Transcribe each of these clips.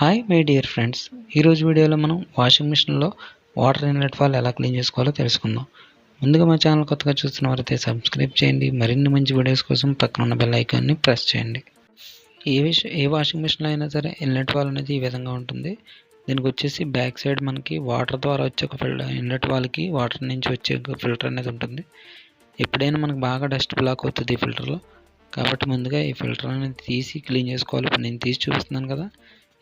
Hi my dear friends, ఈరోజు వీడియోలో మనం వాషింగ్ మిషన్లో వాటర్ ఇన్లెట్ వాల్వ్ ఎలా క్లీన్ చేసుకోవాలో తెలుసుకుందాం. ముందుగా మా ఛానల్ కొత్తగా చూస్తున్న వారైతే సబ్స్క్రైబ్ చేయండి. మరిన్ని మంచి వీడియోస్ కోసం పక్కన ఉన్న బెల్ ఐకాన్ని ప్రెస్ చేయండి. ఏ వాషింగ్ మిషన్లో అయినా సరే ఇన్లెట్ వాల్వ్ అనేది ఈ విధంగా ఉంటుంది. దీనికి వచ్చేసి బ్యాక్ సైడ్ మనకి వాటర్ ద్వారా వచ్చే ఒక ఇన్లెట్ వాల్వ్కి వాటర్ నుంచి వచ్చే ఫిల్టర్ అనేది ఉంటుంది. ఎప్పుడైనా మనకు బాగా డస్ట్ బ్లాక్ అవుతుంది ఈ ఫిల్టర్లో, కాబట్టి ముందుగా ఈ ఫిల్టర్ అనేది తీసి క్లీన్ చేసుకోవాలి. ఇప్పుడు నేను తీసి చూపిస్తున్నాను కదా,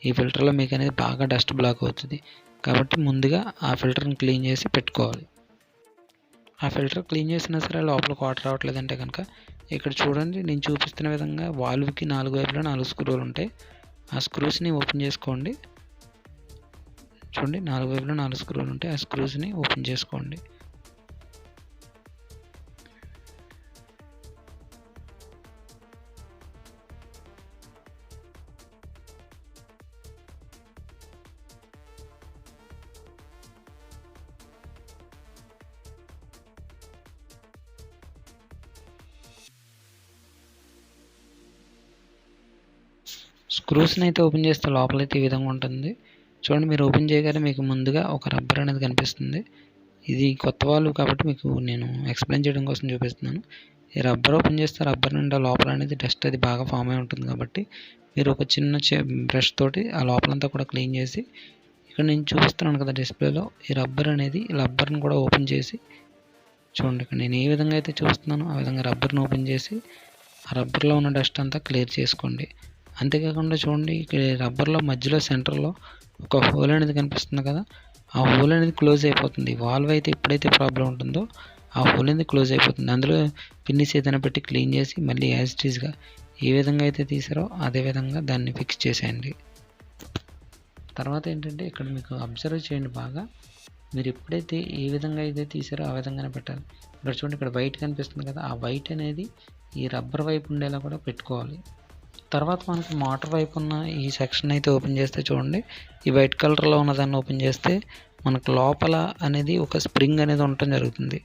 ఈ ఫిల్టర్లో మీకు అనేది బాగా డస్ట్ బ్లాక్ అవుతుంది. కాబట్టి ముందుగా ఆ ఫిల్టర్ని క్లీన్ చేసి పెట్టుకోవాలి. ఆ ఫిల్టర్ క్లీన్ చేసినా సరే లోపలికి వాటర్ రావట్లేదంటే కనుక ఇక్కడ చూడండి, నేను చూపిస్తున్న విధంగా వాల్వ్కి 4 వైపులా 4 స్క్రూలు ఉంటాయి. ఆ స్క్రూస్ని ఓపెన్ చేసుకోండి. చూడండి, 4 వైపులా 4 స్క్రూలు ఉంటాయి. ఆ స్క్రూస్ని ఓపెన్ చేసుకోండి. స్క్రూస్ని అయితే ఓపెన్ చేస్తే లోపలైతే ఈ విధంగా ఉంటుంది. చూడండి, మీరు ఓపెన్ చేయగానే మీకు ముందుగా ఒక రబ్బర్ అనేది కనిపిస్తుంది. ఇది కొత్త వాల్వ్ కాబట్టి మీకు నేను ఎక్స్ప్లెయిన్ చేయడం కోసం చూపిస్తున్నాను. ఈ రబ్బర్ ఓపెన్ చేస్తే రబ్బర్ నిండా లోపల అనేది డస్ట్ అది బాగా ఫామ్ అయి ఉంటుంది. కాబట్టి మీరు ఒక చిన్న బ్రష్ తోటి ఆ లోపలంతా కూడా క్లీన్ చేసి, ఇక్కడ నేను చూపిస్తున్నాను కదా డిస్ప్లేలో, ఈ రబ్బర్ని కూడా ఓపెన్ చేసి చూడండి. ఇక్కడ నేను ఏ విధంగా అయితే చూస్తున్నానో ఆ విధంగా రబ్బర్ని ఓపెన్ చేసి ఆ రబ్బర్లో ఉన్న డస్ట్ అంతా క్లియర్ చేసుకోండి. అంతేకాకుండా చూడండి, ఇక్కడ రబ్బర్లో మధ్యలో సెంటర్లో ఒక హోల్ అనేది కనిపిస్తుంది కదా, ఆ హోల్ అనేది క్లోజ్ అయిపోతుంది. వాల్వ్ అయితే ఎప్పుడైతే ప్రాబ్లం ఉంటుందో ఆ హోల్ అనేది క్లోజ్ అయిపోతుంది. అందులో పిన్నిస్ ఏదైనా పెట్టి క్లీన్ చేసి మళ్ళీ యాజ్ ఇట్ ఈస్గా ఏ విధంగా అయితే తీసారో అదే విధంగా దాన్ని ఫిక్స్ చేసేయండి. తర్వాత ఏంటంటే, ఇక్కడ మీకు అబ్జర్వ్ చేయండి బాగా, మీరు ఎప్పుడైతే ఏ విధంగా అయితే తీసారో ఆ విధంగానే పెట్టాలి. ఇక్కడ చూడండి, ఇక్కడ వైట్ కనిపిస్తుంది కదా, ఆ వైట్ అనేది ఈ రబ్బర్ వైపు ఉండేలా కూడా పెట్టుకోవాలి. తర్వాత మనకి మోటార్ వైపు ఉన్న ఈ సెక్షన్ అయితే ఓపెన్ చేస్తే చూడండి, ఈ వైట్ కలర్లో ఉన్నదాన్ని ఓపెన్ చేస్తే మనకు లోపల అనేది ఒక స్ప్రింగ్ అనేది ఉండటం జరుగుతుంది.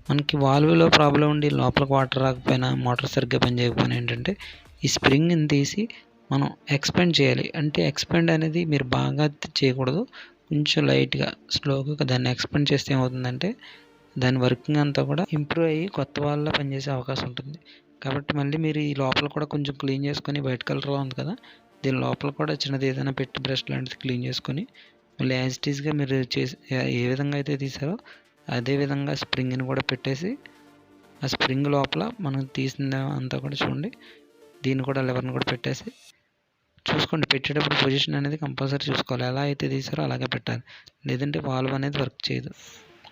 మనకి వాల్వ్లో ప్రాబ్లం ఉండి లోపలికి వాటర్ రాకపోయినా, మోటార్ సరిగ్గా పని చేయకపోయినా ఏంటంటే ఈ స్ప్రింగ్ని తీసి మనం ఎక్స్పెండ్ చేయాలి. అంటే ఎక్స్పెండ్ అనేది మీరు బాగా చేయకూడదు, కొంచెం లైట్గా స్లోగా దాన్ని ఎక్స్పెండ్ చేస్తే ఏమవుతుందంటే దాని వర్కింగ్ అంతా కూడా ఇంప్రూవ్ అయ్యి కొత్త వాళ్ళ పనిచేసే అవకాశం ఉంటుంది. కాబట్టి మళ్ళీ మీరు ఈ లోపల కూడా కొంచెం క్లీన్ చేసుకొని, వైట్ కలర్లో ఉంది కదా, దీని లోపల కూడా చిన్నది ఏదైనా పెట్టి బ్రష్ లాంటిది క్లీన్ చేసుకొని మళ్ళీ యాజ్ ఇట్ ఈస్గా మీరు ఏ విధంగా అయితే తీసారో అదే విధంగా స్ప్రింగ్ని కూడా పెట్టేసి ఆ స్ప్రింగ్ లోపల మనం తీసిన అంతా కూడా చూడండి, దీన్ని కూడా లెవర్ని కూడా పెట్టేసి చూసుకోండి. పెట్టేటప్పుడు పొజిషన్ అనేది కంపల్సరీ చూసుకోవాలి. ఎలా అయితే తీసారో అలాగే పెట్టాలి, లేదంటే వాల్వ్ అనేది వర్క్ చేయదు.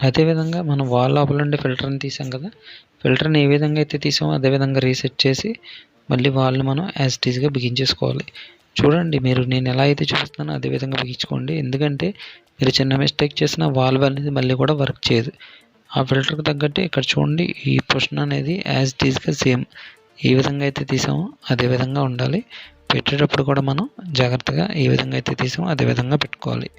అదేవిధంగా మనం వాల్ లోపల ఉండే ఫిల్టర్ని తీసాం కదా, ఫిల్టర్ని ఏ విధంగా అయితే తీసామో అదేవిధంగా రీసెట్ చేసి మళ్ళీ వాల్ని మనం యాజ్ ఇట్ ఈస్గా బిగించేసుకోవాలి. చూడండి, నేను ఎలా అయితే చూపిస్తున్నానో అదే విధంగా బిగించుకోండి. ఎందుకంటే మీరు చిన్న మిస్టేక్ చేసిన వాల్వ్ అనేది మళ్ళీ కూడా వర్క్ చేయదు. ఆ ఫిల్టర్కి తగ్గట్టు ఇక్కడ చూడండి, ఈ పొజిషన్ అనేది యాజ్ ఇట్ ఈస్గా సేమ్ ఏ విధంగా అయితే తీసామో అదే విధంగా ఉండాలి. పెట్టేటప్పుడు కూడా మనం జాగ్రత్తగా ఏ విధంగా అయితే తీసామో అదే విధంగా పెట్టుకోవాలి.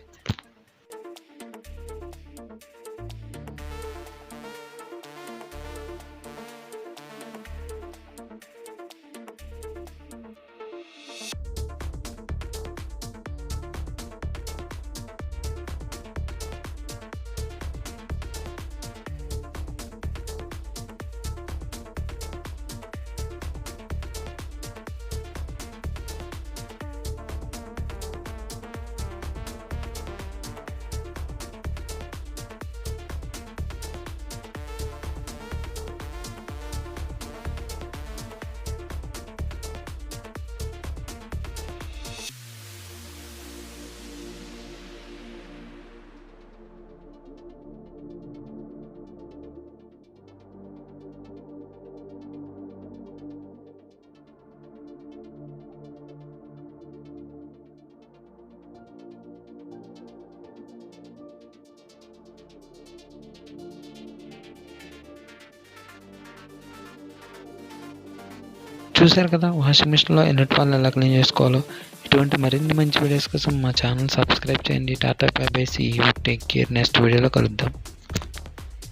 చూశారు కదా, వాషింగ్ మిషన్లో ఇన్లెట్ వాల్వ్ ఎలా క్లీన్ చేసుకోవాలో. ఇటువంటి మరిన్ని మంచి వీడియోస్ కోసం మా ఛానల్ సబ్స్క్రైబ్ చేయండి. Tata bye bye, see you, take care. Next వీడియోలో కలుద్దాం.